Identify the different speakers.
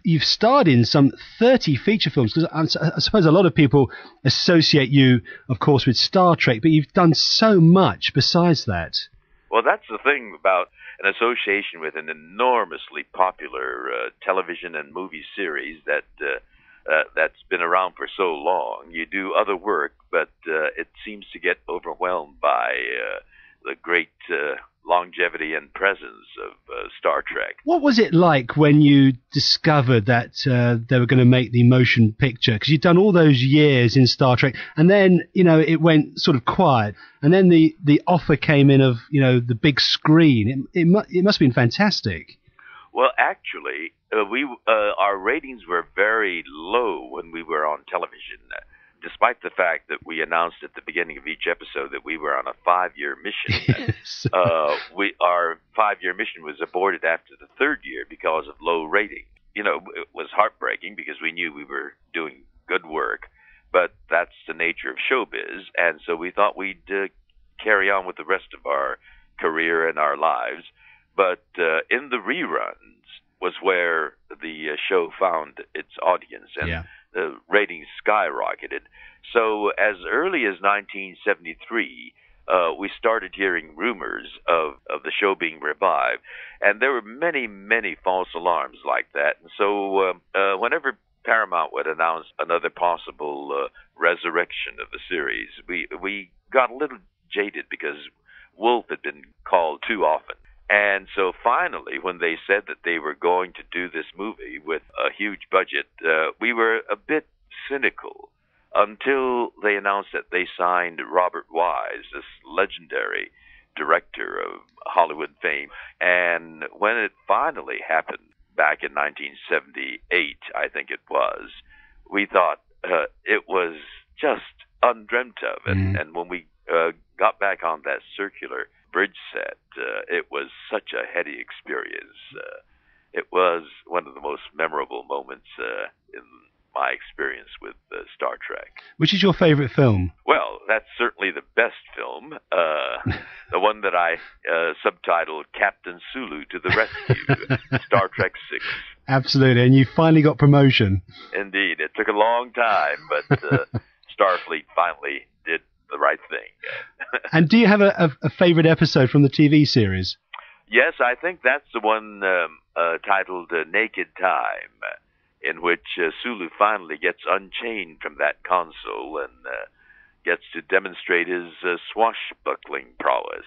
Speaker 1: you've starred in some 30 feature films, because I suppose a lot of people associate you, of course, with Star Trek, but you've done so much besides that.
Speaker 2: Well, that's the thing about an association with an enormously popular television and movie series that's been around for so long. You do other work, but it seems to get overwhelmed by the great longevity and presence of Star Trek.
Speaker 1: What was it like when you discovered that they were going to make the motion picture? Because you'd done all those years in Star Trek, and then, it went sort of quiet, and then the offer came in of, the big screen. It must have been fantastic.
Speaker 2: Well, actually, our ratings were very low when we were on television, despite the fact that we announced at the beginning of each episode that we were on a 5-year mission.
Speaker 1: Yes.
Speaker 2: Our 5-year mission was aborted after the 3rd year because of low rating. It was heartbreaking because we knew we were doing good work, but that's the nature of showbiz, and so we thought we'd carry on with the rest of our career and our lives. But in the reruns was where the show found its audience, and the ratings skyrocketed. So as early as 1973, we started hearing rumors of the show being revived, and there were many, many false alarms like that. And so whenever Paramount would announce another possible resurrection of the series, we got a little jaded because Wolf had been called too often. And so finally, when they said that they were going to do this movie with a huge budget, we were a bit cynical until they announced that they signed Robert Wise, this legendary director of Hollywood fame. And when it finally happened back in 1978, I think it was, we thought it was just undreamt of. And when we got back on that circular bridge set, it was such a heady experience. It was one of the most memorable moments in my experience with Star Trek.
Speaker 1: Which is your favorite film?
Speaker 2: Well, that's certainly the best film. The one that I subtitled Captain Sulu to the Rescue, Star Trek 6.
Speaker 1: Absolutely, and you finally got promotion.
Speaker 2: Indeed. It took a long time, but Starfleet finally did the right thing.
Speaker 1: And do you have a favorite episode from the TV series?
Speaker 2: Yes, I think that's the one titled Naked Time, in which Sulu finally gets unchained from that console and gets to demonstrate his swashbuckling prowess.